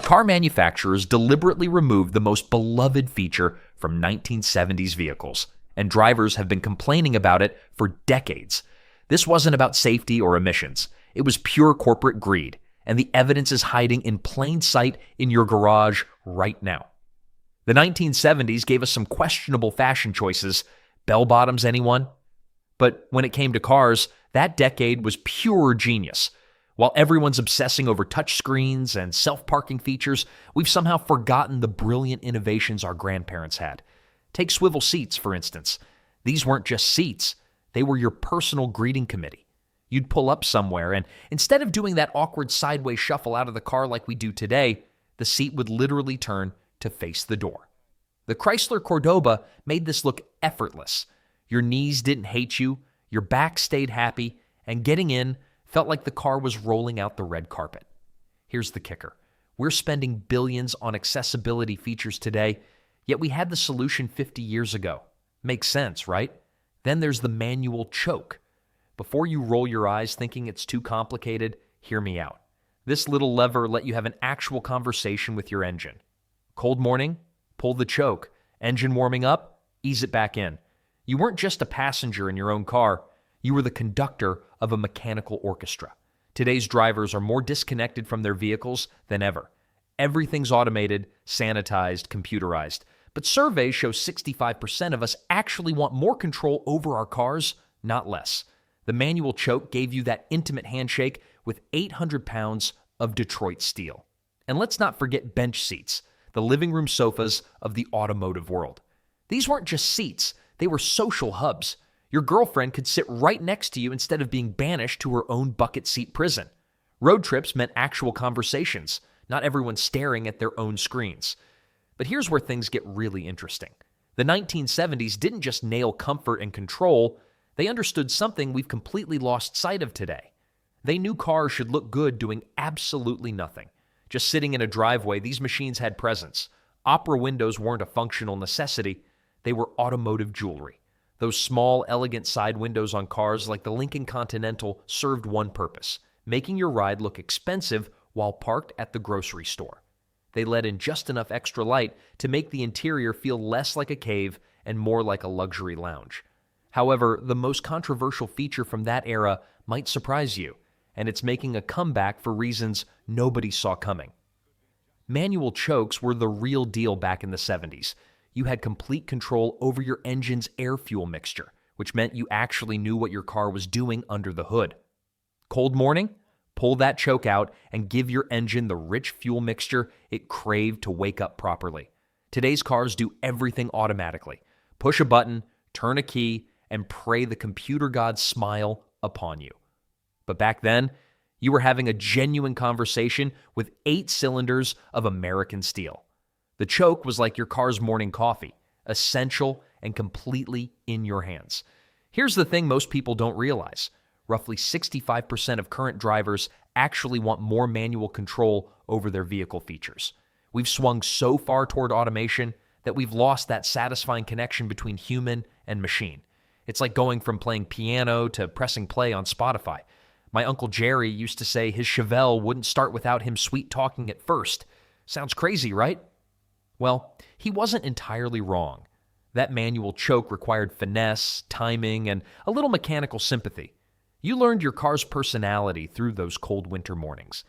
Car manufacturers deliberately removed the most beloved feature from 1970s vehicles, and drivers have been complaining about it for decades. This wasn't about safety or emissions. It was pure corporate greed, and the evidence is hiding in plain sight in your garage right now. The 1970s gave us some questionable fashion choices. Bell bottoms, anyone? But when it came to cars, that decade was pure genius. While everyone's obsessing over touchscreens and self-parking features, we've somehow forgotten the brilliant innovations our grandparents had. Take swivel seats, for instance. These weren't just seats. They were your personal greeting committee. You'd pull up somewhere, and instead of doing that awkward sideways shuffle out of the car like we do today, the seat would literally turn to face the door. The Chrysler Cordoba made this look effortless. Your knees didn't hate you, your back stayed happy, and getting in felt like the car was rolling out the red carpet. Here's the kicker. We're spending billions on accessibility features today, yet we had the solution 50 years ago. Makes sense, right? Then there's the manual choke. Before you roll your eyes thinking it's too complicated, hear me out. This little lever let you have an actual conversation with your engine. Cold morning? Pull the choke. Engine warming up? Ease it back in. You weren't just a passenger in your own car. You were the conductor of a mechanical orchestra. Today's drivers are more disconnected from their vehicles than ever. Everything's automated, sanitized, computerized. But surveys show 65% of us actually want more control over our cars, not less. The manual choke gave you that intimate handshake with 800 pounds of Detroit steel. And let's not forget bench seats, the living room sofas of the automotive world. These weren't just seats, they were social hubs. Your girlfriend could sit right next to you instead of being banished to her own bucket seat prison. Road trips meant actual conversations, not everyone staring at their own screens. But here's where things get really interesting. The 1970s didn't just nail comfort and control, they understood something we've completely lost sight of today. They knew cars should look good doing absolutely nothing. Just sitting in a driveway, these machines had presence. Opera windows weren't a functional necessity, they were automotive jewelry. Those small, elegant side windows on cars like the Lincoln Continental served one purpose, making your ride look expensive while parked at the grocery store. They let in just enough extra light to make the interior feel less like a cave and more like a luxury lounge. However, the most controversial feature from that era might surprise you, and it's making a comeback for reasons nobody saw coming. Manual chokes were the real deal back in the 70s. You had complete control over your engine's air-fuel mixture, which meant you actually knew what your car was doing under the hood. Cold morning? Pull that choke out and give your engine the rich fuel mixture it craved to wake up properly. Today's cars do everything automatically. Push a button, turn a key, and pray the computer gods smile upon you. But back then, you were having a genuine conversation with 8 cylinders of American steel. The choke was like your car's morning coffee, essential and completely in your hands. Here's the thing most people don't realize. Roughly 65% of current drivers actually want more manual control over their vehicle features. We've swung so far toward automation that we've lost that satisfying connection between human and machine. It's like going from playing piano to pressing play on Spotify. My Uncle Jerry used to say his Swivel wouldn't start without him sweet-talking at first. Sounds crazy, right? Well, he wasn't entirely wrong. That manual choke required finesse, timing, and a little mechanical sympathy. You learned your car's personality through those cold winter mornings.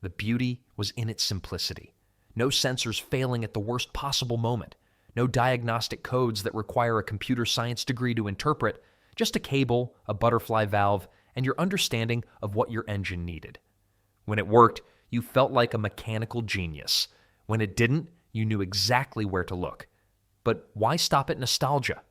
The beauty was in its simplicity. No sensors failing at the worst possible moment. No diagnostic codes that require a computer science degree to interpret. Just a cable, a butterfly valve, and your understanding of what your engine needed. When it worked, you felt like a mechanical genius. When it didn't, you knew exactly where to look. But why stop at nostalgia?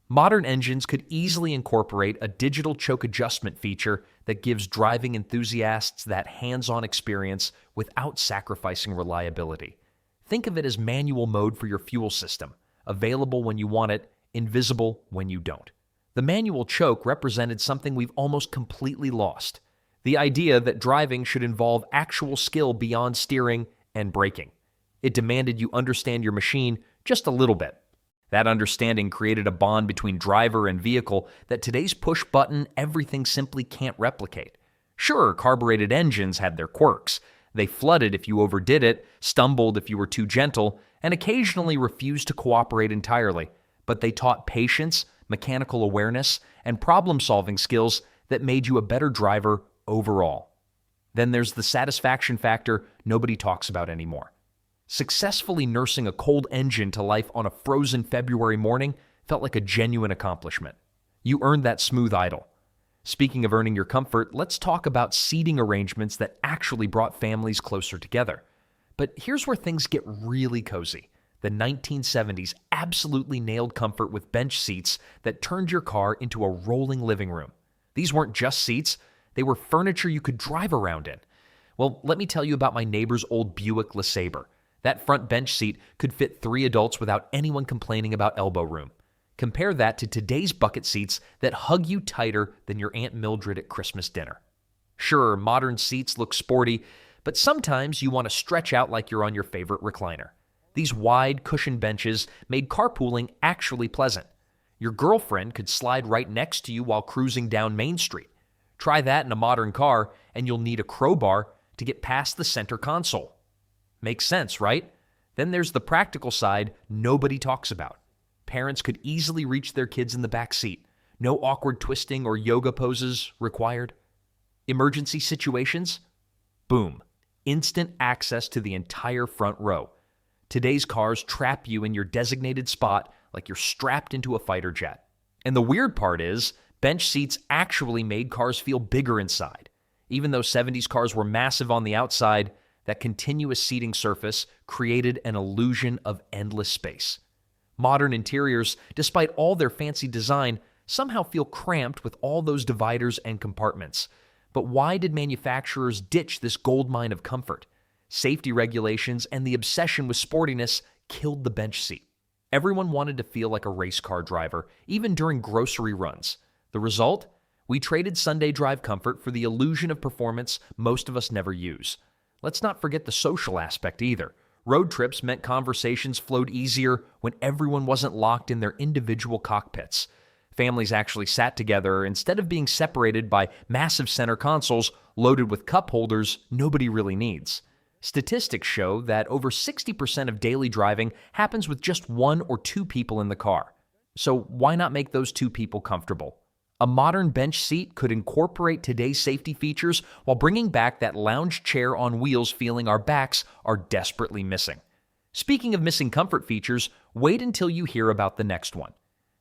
Modern engines could easily incorporate a digital choke adjustment feature that gives driving enthusiasts that hands-on experience without sacrificing reliability. Think of it as manual mode for your fuel system, available when you want it, invisible when you don't. The manual choke represented something we've almost completely lost. The idea that driving should involve actual skill beyond steering and braking. It demanded you understand your machine just a little bit. That understanding created a bond between driver and vehicle that today's push-button everything simply can't replicate. Sure, carbureted engines had their quirks. They flooded if you overdid it, stumbled if you were too gentle, and occasionally refused to cooperate entirely. But they taught patience, mechanical awareness, and problem-solving skills that made you a better driver overall. Then there's the satisfaction factor nobody talks about anymore. Successfully nursing a cold engine to life on a frozen February morning felt like a genuine accomplishment. You earned that smooth idle. Speaking of earning your comfort, let's talk about seating arrangements that actually brought families closer together. But here's where things get really cozy. The 1970s absolutely nailed comfort with bench seats that turned your car into a rolling living room. These weren't just seats, they were furniture you could drive around in. Well, let me tell you about my neighbor's old Buick LeSabre. That front bench seat could fit 3 adults without anyone complaining about elbow room. Compare that to today's bucket seats that hug you tighter than your Aunt Mildred at Christmas dinner. Sure, modern seats look sporty, but sometimes you want to stretch out like you're on your favorite recliner. These wide, cushioned benches made carpooling actually pleasant. Your girlfriend could slide right next to you while cruising down Main Street. Try that in a modern car, and you'll need a crowbar to get past the center console. Makes sense, right? Then there's the practical side nobody talks about. Parents could easily reach their kids in the back seat. No awkward twisting or yoga poses required. Emergency situations? Boom. Instant access to the entire front row. Today's cars trap you in your designated spot like you're strapped into a fighter jet. And the weird part is, bench seats actually made cars feel bigger inside. Even though 70s cars were massive on the outside, that continuous seating surface created an illusion of endless space. Modern interiors, despite all their fancy design, somehow feel cramped with all those dividers and compartments. But why did manufacturers ditch this goldmine of comfort? Safety regulations and the obsession with sportiness killed the bench seat. Everyone wanted to feel like a race car driver, even during grocery runs. The result? We traded Sunday drive comfort for the illusion of performance most of us never use. Let's not forget the social aspect either. Road trips meant conversations flowed easier when everyone wasn't locked in their individual cockpits. Families actually sat together instead of being separated by massive center consoles loaded with cup holders nobody really needs. Statistics show that over 60% of daily driving happens with just 1 or 2 people in the car. So why not make those 2 people comfortable? A modern bench seat could incorporate today's safety features while bringing back that lounge chair on wheels feeling our backs are desperately missing. Speaking of missing comfort features, wait until you hear about the next one.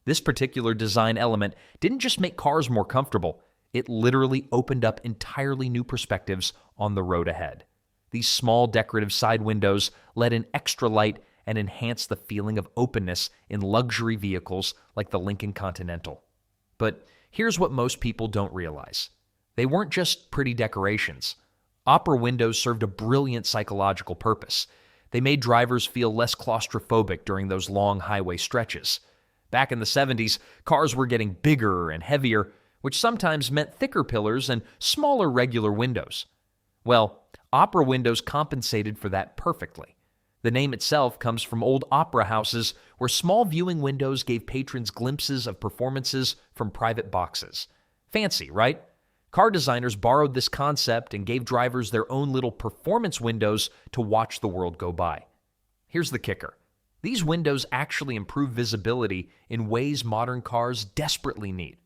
This particular design element didn't just make cars more comfortable, it literally opened up entirely new perspectives on the road ahead. These small decorative side windows let in extra light and enhanced the feeling of openness in luxury vehicles like the Lincoln Continental. But here's what most people don't realize. They weren't just pretty decorations. Opera windows served a brilliant psychological purpose. They made drivers feel less claustrophobic during those long highway stretches. Back in the 70s, cars were getting bigger and heavier, which sometimes meant thicker pillars and smaller regular windows. Well, opera windows compensated for that perfectly. The name itself comes from old opera houses where small viewing windows gave patrons glimpses of performances from private boxes. Fancy, right? Car designers borrowed this concept and gave drivers their own little performance windows to watch the world go by. Here's the kicker. These windows actually improve visibility in ways modern cars desperately need.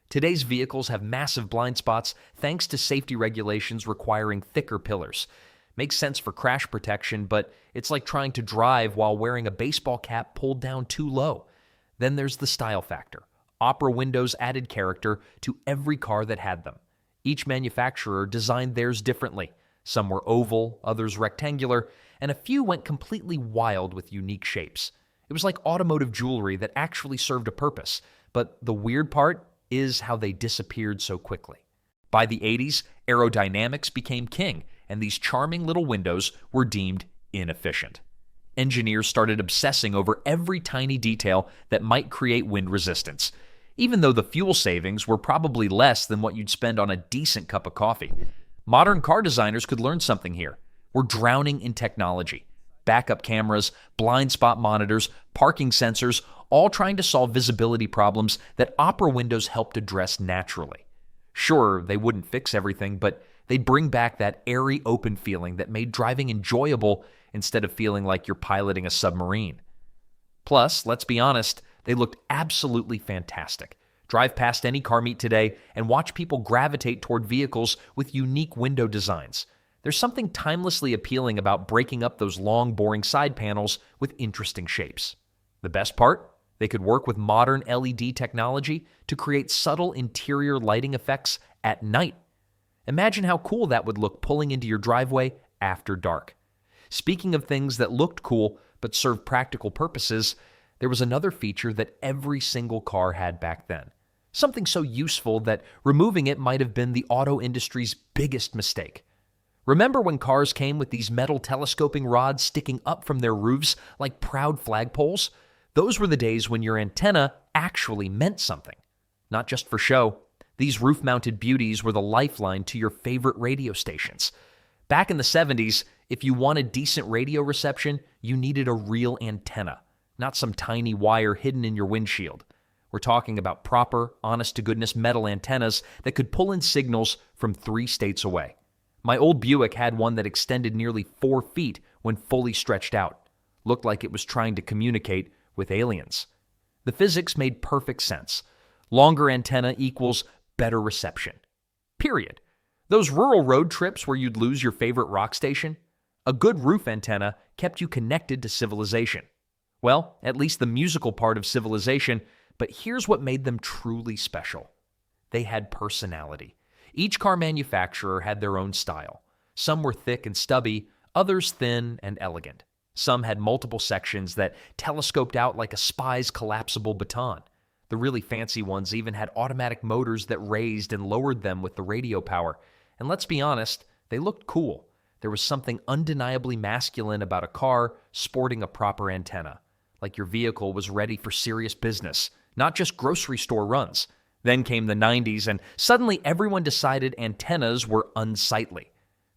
Today's vehicles have massive blind spots thanks to safety regulations requiring thicker pillars. Makes sense for crash protection, but it's like trying to drive while wearing a baseball cap pulled down too low. Then there's the style factor. Opera windows added character to every car that had them. Each manufacturer designed theirs differently. Some were oval, others rectangular, and a few went completely wild with unique shapes. It was like automotive jewelry that actually served a purpose, but the weird part is how they disappeared so quickly. By the 80s, aerodynamics became king, and these charming little windows were deemed inefficient. Engineers started obsessing over every tiny detail that might create wind resistance, even though the fuel savings were probably less than what you'd spend on a decent cup of coffee. Modern car designers could learn something here. We're drowning in technology. Backup cameras, blind spot monitors, parking sensors, all trying to solve visibility problems that opera windows helped address naturally. Sure, they wouldn't fix everything, but They'd bring back that airy, open feeling that made driving enjoyable instead of feeling like you're piloting a submarine. Plus, let's be honest, they looked absolutely fantastic. Drive past any car meet today and watch people gravitate toward vehicles with unique window designs. There's something timelessly appealing about breaking up those long, boring side panels with interesting shapes. The best part? They could work with modern LED technology to create subtle interior lighting effects at night. Imagine how cool that would look pulling into your driveway after dark. Speaking of things that looked cool but served practical purposes, there was another feature that every single car had back then. Something so useful that removing it might have been the auto industry's biggest mistake. Remember when cars came with these metal telescoping rods sticking up from their roofs like proud flagpoles? Those were the days when your antenna actually meant something. Not just for show. These roof-mounted beauties were the lifeline to your favorite radio stations. Back in the 70s, if you wanted decent radio reception, you needed a real antenna, not some tiny wire hidden in your windshield. We're talking about proper, honest-to-goodness metal antennas that could pull in signals from 3 states away. My old Buick had one that extended nearly 4 feet when fully stretched out. Looked like it was trying to communicate with aliens. The physics made perfect sense. Longer antenna equals better reception. Period. Those rural road trips where you'd lose your favorite rock station? A good roof antenna kept you connected to civilization. Well, at least the musical part of civilization, but here's what made them truly special. They had personality. Each car manufacturer had their own style. Some were thick and stubby, others thin and elegant. Some had multiple sections that telescoped out like a spy's collapsible baton. The really fancy ones even had automatic motors that raised and lowered them with the radio power. And let's be honest, they looked cool. There was something undeniably masculine about a car sporting a proper antenna. Like your vehicle was ready for serious business, not just grocery store runs. Then came the 90s, and suddenly everyone decided antennas were unsightly.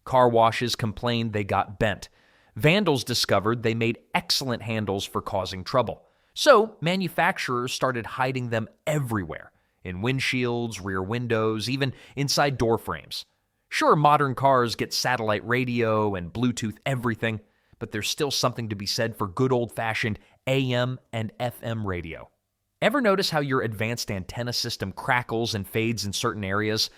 Car washes complained they got bent. Vandals discovered they made excellent handles for causing trouble. So manufacturers started hiding them everywhere, in windshields, rear windows, even inside door frames. Sure, modern cars get satellite radio and Bluetooth everything, but there's still something to be said for good old-fashioned AM and FM radio. Ever notice how your advanced antenna system crackles and fades in certain areas?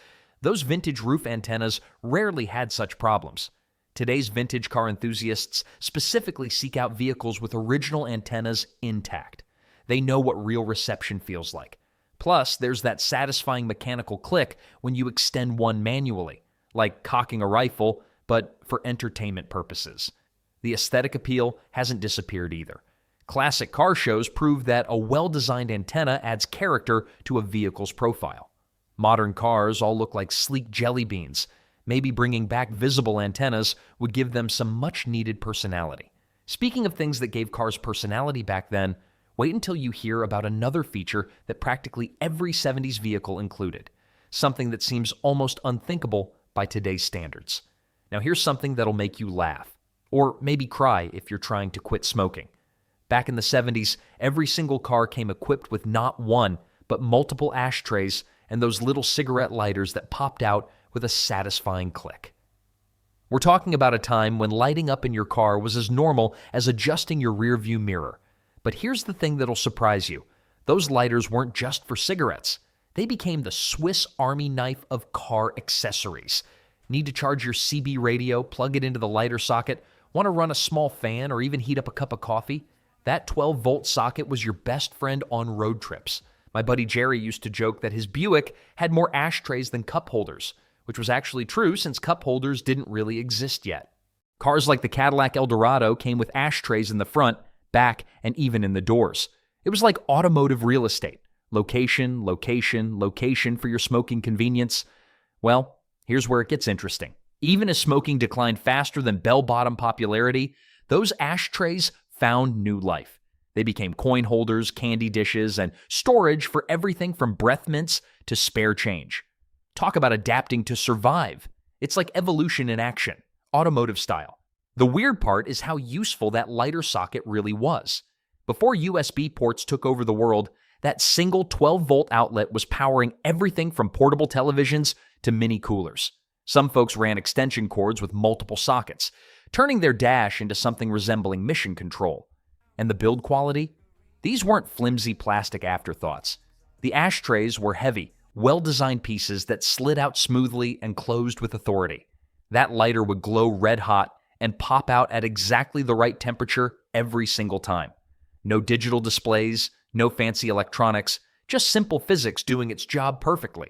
Those vintage roof antennas rarely had such problems. Today's vintage car enthusiasts specifically seek out vehicles with original antennas intact. They know what real reception feels like. Plus, there's that satisfying mechanical click when you extend one manually, like cocking a rifle, but for entertainment purposes. The aesthetic appeal hasn't disappeared either. Classic car shows prove that a well-designed antenna adds character to a vehicle's profile. Modern cars all look like sleek jelly beans. Maybe bringing back visible antennas would give them some much-needed personality. Speaking of things that gave cars personality back then, wait until you hear about another feature that practically every 70s vehicle included. Something that seems almost unthinkable by today's standards. Now here's something that'll make you laugh, or maybe cry if you're trying to quit smoking. Back in the 70s, every single car came equipped with not one, but multiple ashtrays and those little cigarette lighters that popped out with a satisfying click. We're talking about a time when lighting up in your car was as normal as adjusting your rearview mirror. But here's the thing that'll surprise you. Those lighters weren't just for cigarettes. They became the Swiss Army knife of car accessories. Need to charge your CB radio, plug it into the lighter socket, want to run a small fan, or even heat up a cup of coffee? That 12-volt socket was your best friend on road trips. My buddy Jerry used to joke that his Buick had more ashtrays than cup holders, which was actually true since cup holders didn't really exist yet. Cars like the Cadillac Eldorado came with ashtrays in the front, back, and even in the doors. It was like automotive real estate. Location, location, location for your smoking convenience. Well, here's where it gets interesting. Even as smoking declined faster than bell-bottom popularity, those ashtrays found new life. They became coin holders, candy dishes, and storage for everything from breath mints to spare change. Talk about adapting to survive. It's like evolution in action, automotive style. The weird part is how useful that lighter socket really was. Before USB ports took over the world, that single 12-volt outlet was powering everything from portable televisions to mini coolers. Some folks ran extension cords with multiple sockets, turning their dash into something resembling mission control. And the build quality? These weren't flimsy plastic afterthoughts. The ashtrays were heavy, well-designed pieces that slid out smoothly and closed with authority. That lighter would glow red hot and pop out at exactly the right temperature every single time. No digital displays, no fancy electronics, just simple physics doing its job perfectly.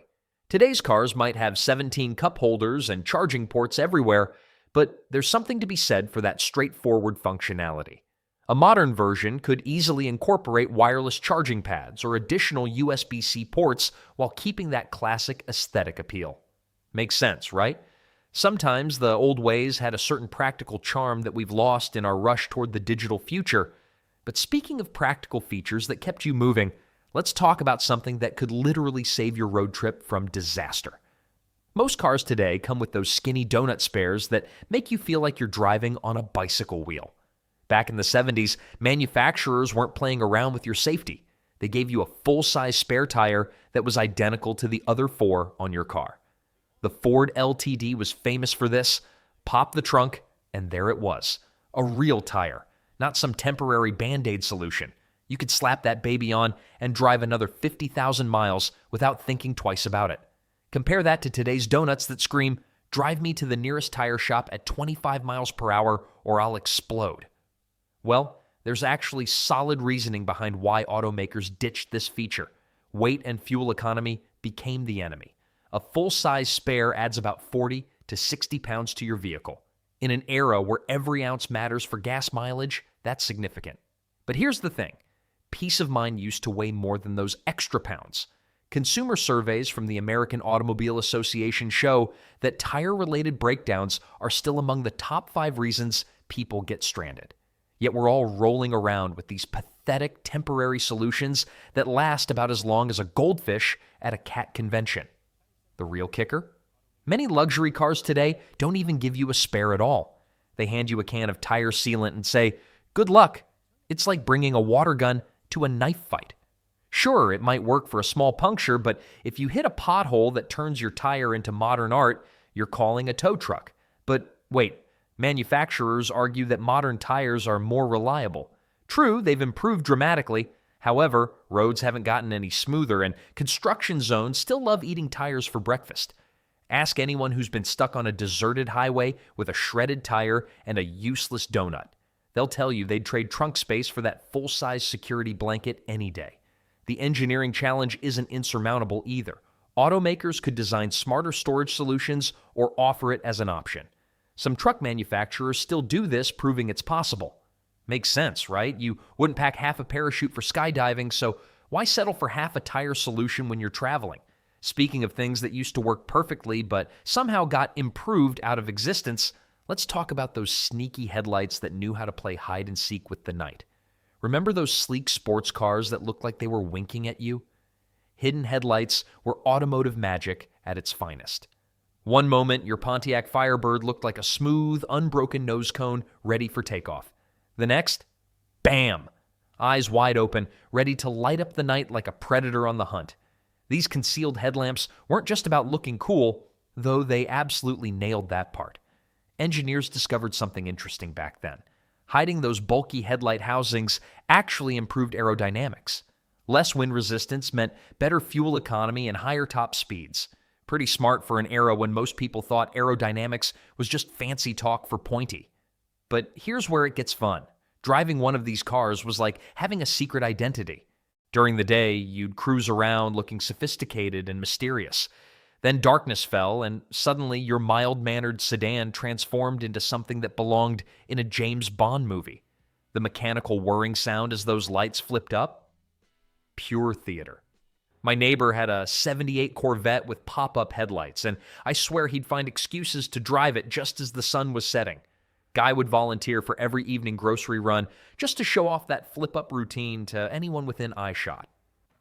Today's cars might have 17 cup holders and charging ports everywhere, but there's something to be said for that straightforward functionality. A modern version could easily incorporate wireless charging pads or additional USB-C ports while keeping that classic aesthetic appeal. Makes sense, right? Sometimes the old ways had a certain practical charm that we've lost in our rush toward the digital future. But speaking of practical features that kept you moving, let's talk about something that could literally save your road trip from disaster. Most cars today come with those skinny donut spares that make you feel like you're driving on a bicycle wheel. Back in the 70s, manufacturers weren't playing around with your safety. They gave you a full-size spare tire that was identical to the other four on your car. The Ford LTD was famous for this. Pop the trunk, and there it was. A real tire, not some temporary Band-Aid solution. You could slap that baby on and drive another 50,000 miles without thinking twice about it. Compare that to today's donuts that scream, "Drive me to the nearest tire shop at 25 miles per hour or I'll explode." Well, there's actually solid reasoning behind why automakers ditched this feature. Weight and fuel economy became the enemy. A full-size spare adds about 40 to 60 pounds to your vehicle. In an era where every ounce matters for gas mileage, that's significant. But here's the thing. Peace of mind used to weigh more than those extra pounds. Consumer surveys from the American Automobile Association show that tire-related breakdowns are still among the top 5 reasons people get stranded. Yet we're all rolling around with these pathetic temporary solutions that last about as long as a goldfish at a cat convention. The real kicker? Many luxury cars today don't even give you a spare at all. They hand you a can of tire sealant and say, "Good luck." It's like bringing a water gun to a knife fight. Sure, it might work for a small puncture, but if you hit a pothole that turns your tire into modern art, you're calling a tow truck. But wait, manufacturers argue that modern tires are more reliable. True, they've improved dramatically. However, roads haven't gotten any smoother, and construction zones still love eating tires for breakfast. Ask anyone who's been stuck on a deserted highway with a shredded tire and a useless donut. They'll tell you they'd trade trunk space for that full-size security blanket any day. The engineering challenge isn't insurmountable either. Automakers could design smarter storage solutions or offer it as an option. Some truck manufacturers still do this, proving it's possible. Makes sense, right? You wouldn't pack half a parachute for skydiving, so why settle for half a tire solution when you're traveling? Speaking of things that used to work perfectly but somehow got improved out of existence, let's talk about those sneaky headlights that knew how to play hide and seek with the night. Remember those sleek sports cars that looked like they were winking at you? Hidden headlights were automotive magic at its finest. One moment, your Pontiac Firebird looked like a smooth, unbroken nose cone ready for takeoff. The next, bam! Eyes wide open, ready to light up the night like a predator on the hunt. These concealed headlamps weren't just about looking cool, though they absolutely nailed that part. Engineers discovered something interesting back then. Hiding those bulky headlight housings actually improved aerodynamics. Less wind resistance meant better fuel economy and higher top speeds. Pretty smart for an era when most people thought aerodynamics was just fancy talk for pointy. But here's where it gets fun. Driving one of these cars was like having a secret identity. During the day, you'd cruise around looking sophisticated and mysterious. Then darkness fell, and suddenly your mild-mannered sedan transformed into something that belonged in a James Bond movie. The mechanical whirring sound as those lights flipped up? Pure theater. My neighbor had a '78 Corvette with pop-up headlights, and I swear he'd find excuses to drive it just as the sun was setting. Guy would volunteer for every evening grocery run just to show off that flip-up routine to anyone within eyeshot.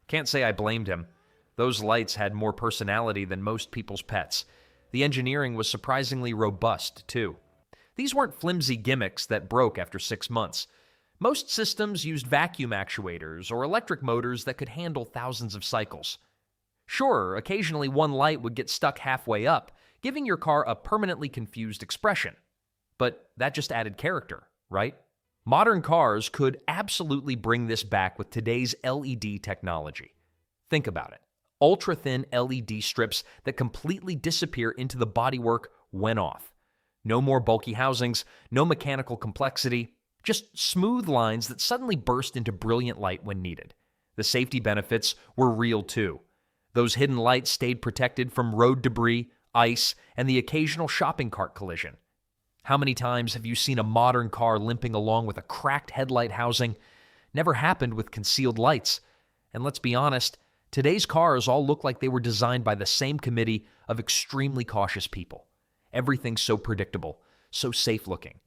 Can't say I blamed him. Those lights had more personality than most people's pets. The engineering was surprisingly robust, too. These weren't flimsy gimmicks that broke after 6 months. Most systems used vacuum actuators or electric motors that could handle thousands of cycles. Sure, occasionally one light would get stuck halfway up, giving your car a permanently confused expression. But that just added character, right? Modern cars could absolutely bring this back with today's LED technology. Think about it. Ultra-thin LED strips that completely disappear into the bodywork when off. No more bulky housings, no mechanical complexity, just smooth lines that suddenly burst into brilliant light when needed. The safety benefits were real too. Those hidden lights stayed protected from road debris, ice, and the occasional shopping cart collision. How many times have you seen a modern car limping along with a cracked headlight housing? Never happened with concealed lights. And let's be honest, today's cars all look like they were designed by the same committee of extremely cautious people. Everything's so predictable, so safe-looking.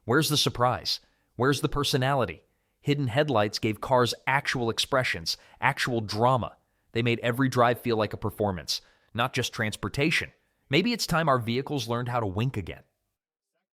Where's the surprise? Where's the personality? Hidden headlights gave cars actual expressions, actual drama. They made every drive feel like a performance, not just transportation. Maybe it's time our vehicles learned how to wink again.